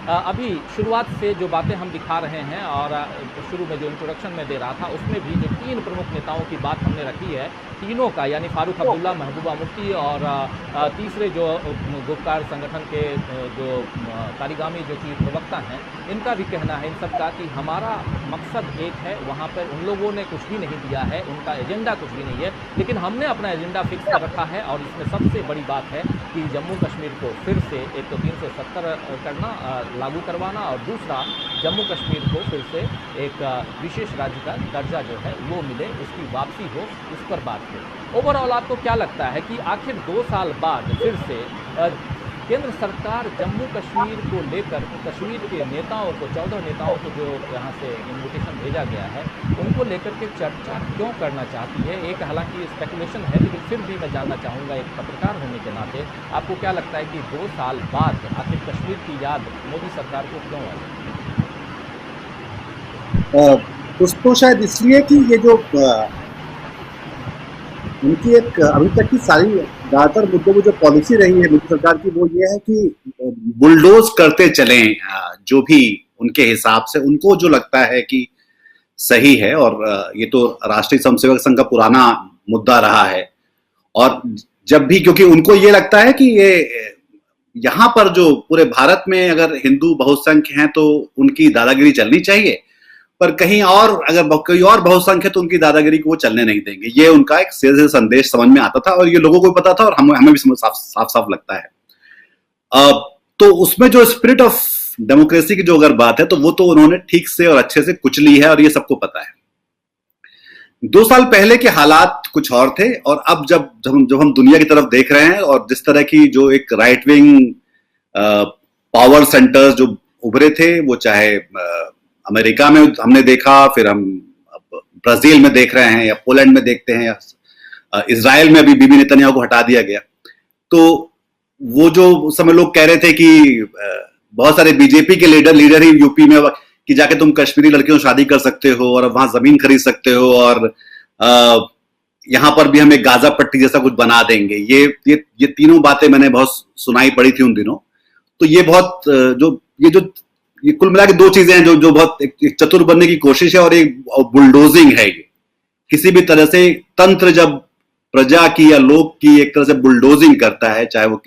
अभी शुरुआत से जो बातें हम दिखा रहे हैं और शुरू में जो इंट्रोडक्शन में दे रहा था उसमें भी जो तीन प्रमुख नेताओं की बात हमने रखी है, तीनों का यानी फारूक अब्दुल्ला, महबूबा मुफ्ती और तीसरे जो गुपकार संगठन के जो तारिगामी जो कि प्रवक्ता हैं, इनका भी कहना है इन सब का कि हमारा मकसद एक है, वहाँ पर उन लोगों ने कुछ भी नहीं दिया है, उनका एजेंडा कुछ भी नहीं है, लेकिन हमने अपना एजेंडा फिक्स कर रखा है और इसमें सबसे बड़ी बात है कि जम्मू कश्मीर को फिर से एक तो 370 करना, लागू करवाना और दूसरा जम्मू कश्मीर को फिर से एक विशेष राज्य का दर्जा जो है वो मिले, उसकी वापसी हो, इस पर बात हो। ओवरऑल आपको क्या लगता है कि आखिर 2 साल बाद फिर से केंद्र सरकार जम्मू कश्मीर को लेकर कश्मीर के नेताओं को, 14 नेताओं को जो यहाँ से इन्विटेशन भेजा गया है, उनको लेकर के चर्चा क्यों करना चाहती है? एक हालांकि स्पेकुलेशन है, लेकिन फिर भी मैं जानना चाहूँगा एक पत्रकार होने के नाते, आपको क्या लगता है कि 2 साल बाद आखिर कश्मीर की याद मोदी सरकार को क्यों आई? कुछ तो शायद इसलिए कि ये जो उनकी एक अभी तक की सारी ज्यादातर मुद्दों में जो पॉलिसी रही है मोदी सरकार की, वो ये है कि बुलडोज करते चलें जो भी उनके हिसाब से उनको जो लगता है कि सही है। और ये तो राष्ट्रीय स्वयंसेवक संघ का पुराना मुद्दा रहा है। और जब भी, क्योंकि उनको ये लगता है कि ये यहाँ पर जो पूरे भारत में अगर हिंदू बहुसंख्य हैं तो उनकी दादागिरी चलनी चाहिए, पर कहीं और अगर कोई और बहुसंख्य है तो उनकी दादागिरी को वो चलने नहीं देंगे। ये उनका एक सीधे संदेश समझ में आता था और ये लोगों को भी पता था और हमें भी साफ साफ लगता है। तो उसमें जो स्पिरिट ऑफ डेमोक्रेसी की जो अगर बात है तो वो तो उन्होंने ठीक से और अच्छे से कुचली है और ये सबको पता है। 2 साल पहले के हालात कुछ और थे और अब जब हम दुनिया की तरफ देख रहे हैं और जिस तरह की जो एक राइट विंग पावर सेंटर्स जो उभरे थे, वो चाहे अमेरिका में हमने देखा, फिर हम ब्राजील में देख रहे हैं या पोलैंड में देखते हैं, या इजराइल में अभी बीबी नेतन्याहू को हटा दिया गया। तो वो जो उस समय लोग कह रहे थे कि बहुत सारे बीजेपी के लीडर ही यूपी में कि जाके तुम कश्मीरी लड़कियों से शादी कर सकते हो और वहां जमीन खरीद सकते हो और यहां पर भी हम एक गाजा पट्टी जैसा कुछ बना देंगे। ये तीनों बातें मैंने बहुत सुनाई पड़ी थी उन दिनों। तो ये बहुत ये कुल मिला के 2 चीजें हैं जो बहुत एक चतुर बनने की कोशिश है और एक बुलडोजिंग है। ये किसी भी तरह से तंत्र जब प्रजा की या लोग की एक तरह से बुलडोजिंग करता है, चाहे वो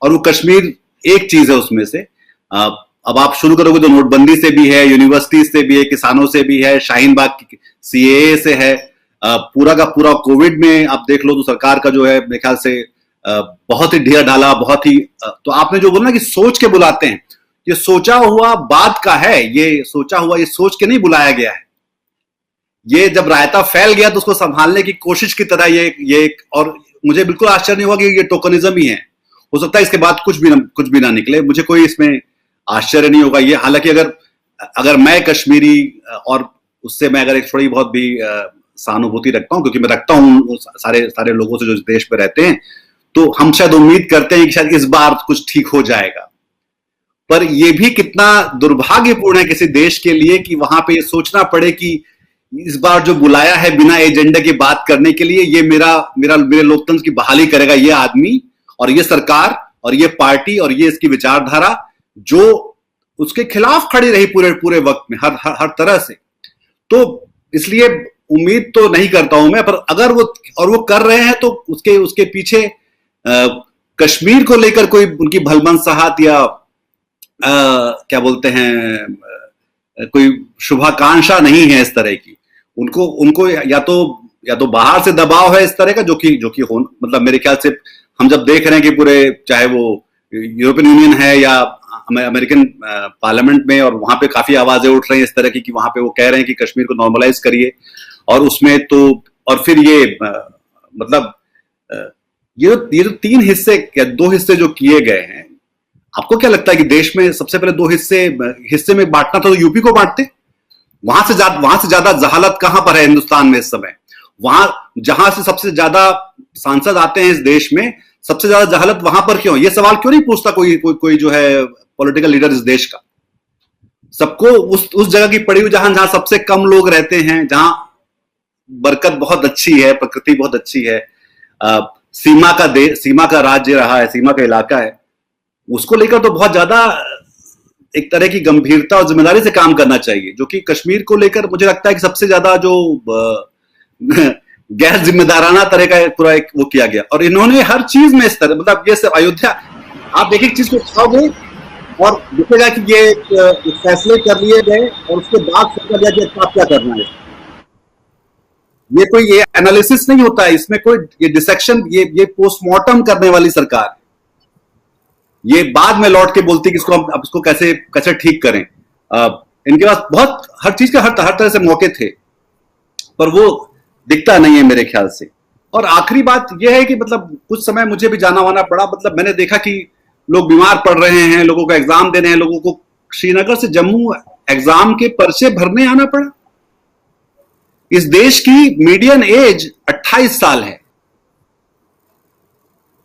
और वो कश्मीर एक चीज है उसमें से। अब आप शुरू करोगे तो नोटबंदी से भी है, यूनिवर्सिटी से भी है, किसानों से भी है, शाहीन बाग सीएए से है, पूरा का पूरा कोविड में आप देख लो तो सरकार का जो है मेरे ख्याल से बहुत ही ढेर ढाला, बहुत ही तो आपने जो बोला ना कि सोच के बुलाते हैं, ये सोचा हुआ बात का है, ये सोचा हुआ, ये सोच के नहीं बुलाया गया है। ये जब रायता फैल गया तो उसको संभालने की कोशिश की तरह ये और मुझे बिल्कुल आश्चर्य नहीं हुआ कि ये टोकनिज्म ही है। हो सकता है इसके बाद कुछ भी ना निकले, मुझे कोई इसमें आश्चर्य नहीं होगा। ये हालांकि अगर मैं कश्मीरी और उससे मैं अगर एक थोड़ी बहुत भी सहानुभूति रखता हूं, क्योंकि मैं रखता हूं सारे लोगों से जो देश पे रहते हैं, तो हम शायद उम्मीद करते हैं कि शायद इस बार कुछ ठीक हो जाएगा। पर यह भी कितना दुर्भाग्यपूर्ण है किसी देश के लिए कि वहां पे ये सोचना पड़े कि इस बार जो बुलाया है बिना एजेंडा की बात करने के लिए, ये मेरे लोकतंत्र की बहाली करेगा ये आदमी और ये सरकार और ये पार्टी और ये इसकी विचारधारा जो उसके खिलाफ खड़ी रही पूरे वक्त में हर तरह से। तो इसलिए उम्मीद तो नहीं करता हूं मैं, पर अगर वो कर रहे हैं तो उसके पीछे कश्मीर को लेकर कोई उनकी भलमनसाहत या क्या बोलते हैं, कोई शुभाकांक्षा नहीं है इस तरह की। उनको या तो बाहर से दबाव है इस तरह का जो कि हो, मतलब मेरे ख्याल से हम जब देख रहे हैं कि पूरे, चाहे वो यूरोपियन यूनियन है या अमेरिकन पार्लियामेंट में, और वहां पे काफी आवाजें उठ रही हैं इस तरह की कि वहां पे वो कह रहे हैं कि कश्मीर को नॉर्मलाइज करिए। और उसमें तो और फिर ये मतलब ये तो 3 हिस्से या 2 हिस्से जो किए गए हैं, आपको क्या लगता है कि देश में सबसे पहले 2 हिस्से में बांटना था तो यूपी को बांटते? वहां से ज्यादा जहालत कहां पर है हिंदुस्तान में इस समय? वहां जहां से सबसे ज्यादा सांसद आते हैं इस देश में, सबसे ज्यादा जहालत वहां पर क्यों? ये सवाल क्यों नहीं पूछता कोई जो है पॉलिटिकल लीडर इस देश का? सबको उस जगह की पड़ी हुई जहां सबसे कम लोग रहते हैं, जहां बरकत बहुत अच्छी है, प्रकृति बहुत अच्छी है, सीमा का राज्य रहा है, सीमा का इलाका है, उसको लेकर तो बहुत ज्यादा एक तरह की गंभीरता और जिम्मेदारी से काम करना चाहिए, जो कि कश्मीर को लेकर मुझे लगता है कि सबसे ज्यादा जो गैर जिम्मेदाराना तरह का पूरा एक वो किया गया। और इन्होंने हर चीज में इस तरह, मतलब ये सब अयोध्या, आप एक एक चीज को उठाओगे और दिखेगा कि ये फैसले कर लिए गए और उसके बाद सोचा गया कि आप क्या करना है। ये कोई ये एनालिसिस नहीं होता है इसमें, कोई ये डिसेक्शन, ये पोस्टमार्टम करने वाली सरकार, ये बाद में लौट के बोलती कि इसको हम अब इसको कैसे कैसे ठीक करें। इनके पास बहुत हर चीज का हर तरह से मौके थे, पर वो दिखता नहीं है मेरे ख्याल से। और आखिरी बात यह है कि मतलब कुछ समय मुझे भी जाना वाना पड़ा, मतलब मैंने देखा कि लोग बीमार पड़ रहे हैं, लोगों को एग्जाम देने हैं, लोगों को श्रीनगर से जम्मू एग्जाम के पर्चे भरने आना पड़ा। इस देश की मीडियन एज 28 साल है,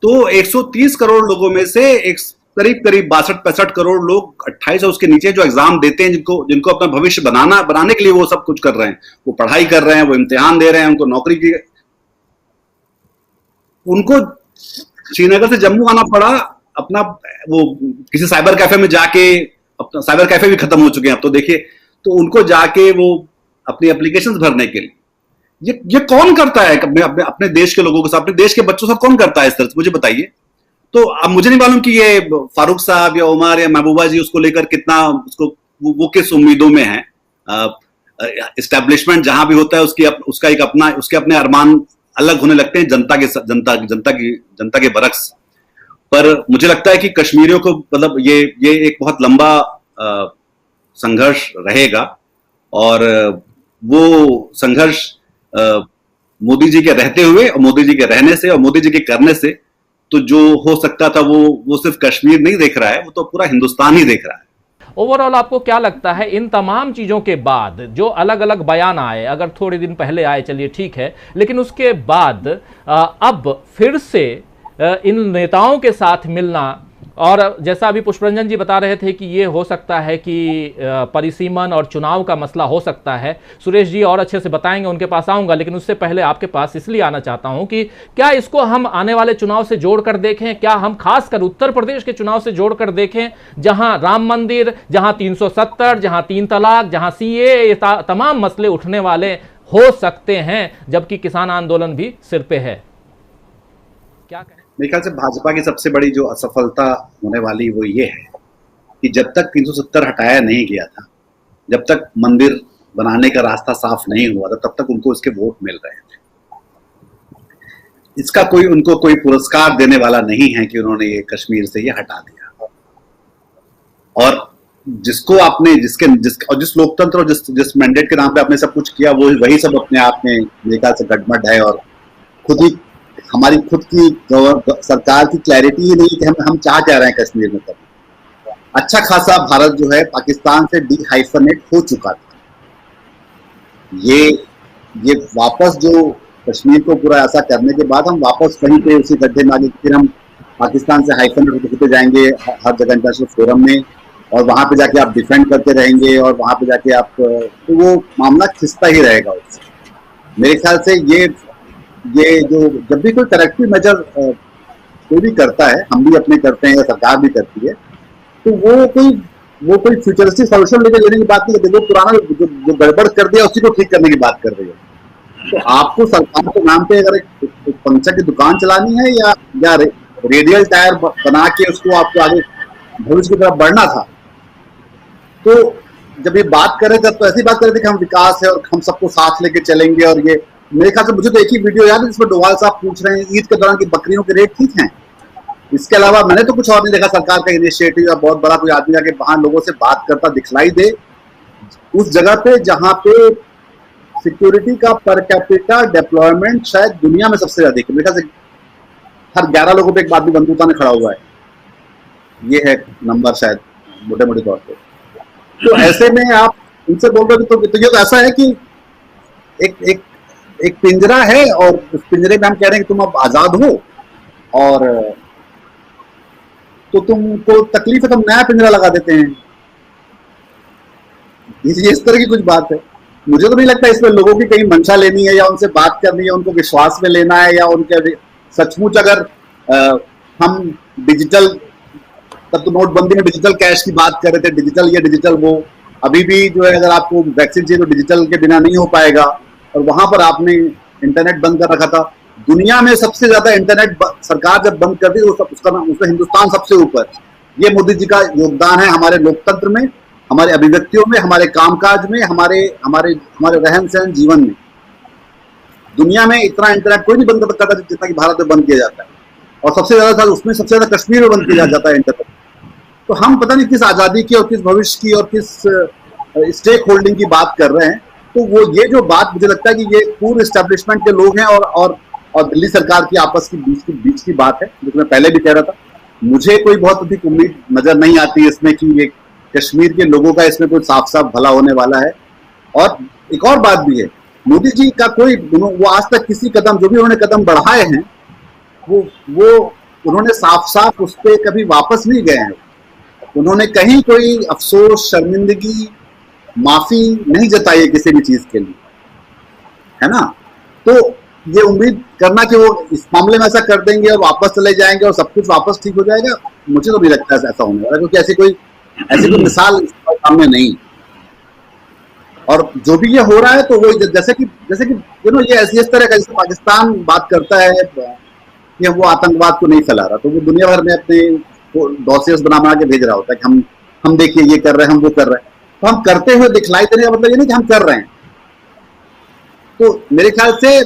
तो 130 करोड़ लोगों में से एक करीब 62-65 करोड़ लोग 28 और उसके नीचे जो एग्जाम देते हैं, जिनको अपना भविष्य बनाने के लिए वो सब कुछ कर रहे हैं, वो पढ़ाई कर रहे हैं, वो इम्तिहान दे रहे हैं, उनको नौकरी की, उनको श्रीनगर से जम्मू आना पड़ा अपना वो किसी साइबर कैफे में जाके, अपना साइबर कैफे भी खत्म हो चुके हैं अब तो देखिए, तो उनको जाके वो अपनी एप्लीकेशंस भरने के लिए। ये कौन करता है अपने देश के लोगों के साथ, अपने देश के बच्चों के साथ कौन करता है इस तरह से, मुझे बताइए। तो अब मुझे नहीं मालूम कि ये फारूक साहब या उमर या महबूबा जी उसको लेकर कितना उसको वो किस उम्मीदों में है। एस्टेब्लिशमेंट जहां भी होता है उसके अपने अरमान अलग होने लगते हैं जनता के बरक्स। पर मुझे लगता है कि कश्मीरियों को मतलब ये एक बहुत लंबा संघर्ष रहेगा, और वो संघर्ष मोदी जी के रहते हुए और मोदी जी के रहने से और मोदी जी के करने से तो जो हो सकता था वो सिर्फ कश्मीर नहीं देख रहा है, वो तो पूरा हिंदुस्तान ही देख रहा है। ओवरऑल आपको क्या लगता है इन तमाम चीज़ों के बाद जो अलग अलग बयान आए, अगर थोड़े दिन पहले आए चलिए ठीक है, लेकिन उसके बाद अब फिर से इन नेताओं के साथ मिलना, और जैसा अभी पुष्परंजन जी बता रहे थे कि ये हो सकता है कि परिसीमन और चुनाव का मसला हो सकता है, सुरेश जी और अच्छे से बताएंगे, उनके पास आऊंगा, लेकिन उससे पहले आपके पास इसलिए आना चाहता हूं कि क्या इसको हम आने वाले चुनाव से जोड़कर देखें, क्या हम खासकर उत्तर प्रदेश के चुनाव से जोड़कर देखें, जहां राम मंदिर, जहां 370, जहां 3 तलाक, जहां सीए, तमाम मसले उठने वाले हो सकते हैं, जबकि किसान आंदोलन भी सिर पे है। क्या कहें? मेरे ख्याल से भाजपा की सबसे बड़ी जो असफलता होने वाली वो ये है कि जब तक 370 हटाया नहीं गया था, जब तक मंदिर बनाने का रास्ता साफ नहीं हुआ था, तब तक उनको इसके वोट मिल रहे थे। इसका उनको कोई पुरस्कार देने वाला नहीं है कि उन्होंने ये कश्मीर से ये हटा दिया। और जिसको आपने जिस लोकतंत्र और जिस मैंडेट के नाम पे आपने सब कुछ किया, वो वही सब अपने आप में मेरे ख्याल से गड़बड़ है। और हमारी खुद की सरकार की क्लैरिटी ही नहीं कि हम चाह क्या रहे हैं कश्मीर में करना। अच्छा खासा भारत जो है पाकिस्तान से डीहाइफनेट हो चुका था। ये वापस जो कश्मीर को पूरा ऐसा करने के बाद हम वापस वहीं पे उसी गड्ढे में आगे फिर हम पाकिस्तान से हाइफनेट होते जाएंगे हर जगह इंटरनेशनल फोरम में, और वहां पे जाके आप डिफेंड करते रहेंगे और वहां पे जाके आप, तो वो मामला खिंचता ही रहेगा उससे। मेरे ख्याल से ये जो जब भी कोई करेक्टिव मेजर कोई भी करता है, हम भी अपने करते हैं या सरकार भी करती है, तो वो कोई फ्यूचरिस्टिक सोल्यूशन लेकर देने की बात नहीं करते, वो पुराना जो गड़बड़ कर दिया उसी को ठीक करने की बात कर रही है। तो आपको सरकार के नाम पे अगर एक पंक्चर की दुकान चलानी है या रेडियल टायर बना के उसको आपको आगे भविष्य की तरफ बढ़ना था, तो जब ये बात कर रहे थे तो ऐसी बात कर रहे थे कि हम विकास है और हम सबको साथ लेके चलेंगे। और ये मेरे ख्याल से मुझे तो एक ही वीडियो याद है जिसमें डोवाल साहब पूछ रहे हैं ईद के दौरान की बकरियों के रेट ठीक हैं। इसके अलावा मैंने तो कुछ और नहीं देखा सरकार का इनिशिएटिव या बहुत बड़ा कोई आदमी जाके वहां लोगों से बात करता दिखलाई दे उस जगह पे जहां पे सिक्योरिटी का पर कैपिटा डिप्लॉयमेंट शायद दुनिया में सबसे ज्यादा है। मेरे ख्याल से हर 11 लोगों पे एक आदमी बंदूक में खड़ा हुआ है, ये है नंबर शायद मोटे तौर पे। तो ऐसे में आप उनसे बोल रहे हो तो ये तो ऐसा है कि एक पिंजरा है और उस पिंजरे में हम कह रहे हैं कि तुम अब आजाद हो, और तो तुमको तकलीफ है, तुम नया पिंजरा लगा देते हैं। इस तरह की कुछ बात है। मुझे तो नहीं लगता इसमें लोगों की कहीं मंशा लेनी है या उनसे बात करनी है, उनको विश्वास में लेना है, या उनके सचमुच अगर हम डिजिटल तब तो नोटबंदी में डिजिटल कैश की बात कर रहे थे, डिजिटल ये डिजिटल वो। अभी भी जो है अगर आपको वैक्सीन चाहिए तो डिजिटल के बिना नहीं हो पाएगा, और वहां पर आपने इंटरनेट बंद कर रखा था। दुनिया में सबसे ज्यादा इंटरनेट सरकार जब बंद कर दी तो उसमें हिंदुस्तान सबसे ऊपर। ये मोदी जी का योगदान है हमारे लोकतंत्र में, हमारे अभिव्यक्तियों में, हमारे कामकाज में, हमारे हमारे हमारे रहन सहन जीवन में। दुनिया में इतना इंटरनेट कोई नहीं बंद कर सकता जितना कि भारत में बंद किया जाता है, और सबसे ज्यादा उसमें सबसे ज्यादा कश्मीर में बंद किया जाता है इंटरनेट। तो हम पता नहीं किस आजादी की और किस भविष्य की और किस स्टेक होल्डिंग की बात कर रहे हैं। तो वो ये जो बात मुझे लगता है कि ये पूर्व एस्टेब्लिशमेंट के लोग हैं और दिल्ली सरकार की आपस की बीच की बात है, जो मैं पहले भी कह रहा था। मुझे कोई बहुत अधिक उम्मीद नजर नहीं आती इसमें कि ये कश्मीर के लोगों का इसमें कोई साफ साफ भला होने वाला है। और एक और बात भी है, मोदी जी का कोई वो आज तक किसी कदम जो भी उन्होंने कदम बढ़ाए हैं वो उन्होंने साफ साफ उस पर कभी वापस नहीं गए हैं। उन्होंने कहीं कोई अफसोस, शर्मिंदगी, माफी नहीं जताई है किसी भी चीज के लिए, है ना। तो ये उम्मीद करना कि वो इस मामले में ऐसा कर देंगे और वापस चले जाएंगे और सब कुछ वापस ठीक हो जाएगा, मुझे तो नहीं लगता है ऐसा होने वाला, क्योंकि ऐसी कोई मिसाल सामने नहीं। और जो भी ये हो रहा है तो वो जैसे कि ये ऐसी इस तरह का, जैसे पाकिस्तान बात करता है कि वो आतंकवाद को नहीं फैला रहा, तो वो दुनिया भर में अपने डॉसियर्स बना के भेज रहा होता है कि हम देखिए ये कर रहे हैं, हम वो कर रहे हैं। तो हम करते हुए दिखलाई देने का मतलब ये नहीं कि हम कर रहे हैं। तो मेरे ख्याल से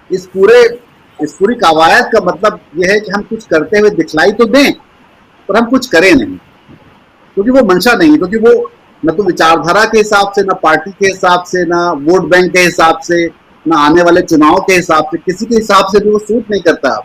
इस पूरी कवायद का मतलब यह है कि हम कुछ करते हुए दिखलाई तो दें, पर हम कुछ करें नहीं, क्योंकि वो मंशा नहीं है, क्योंकि वो न तो विचारधारा के हिसाब से, न पार्टी के हिसाब से, न वोट बैंक के हिसाब से, न आने वाले चुनाव के हिसाब से, किसी के हिसाब से भी वो सूट नहीं करता।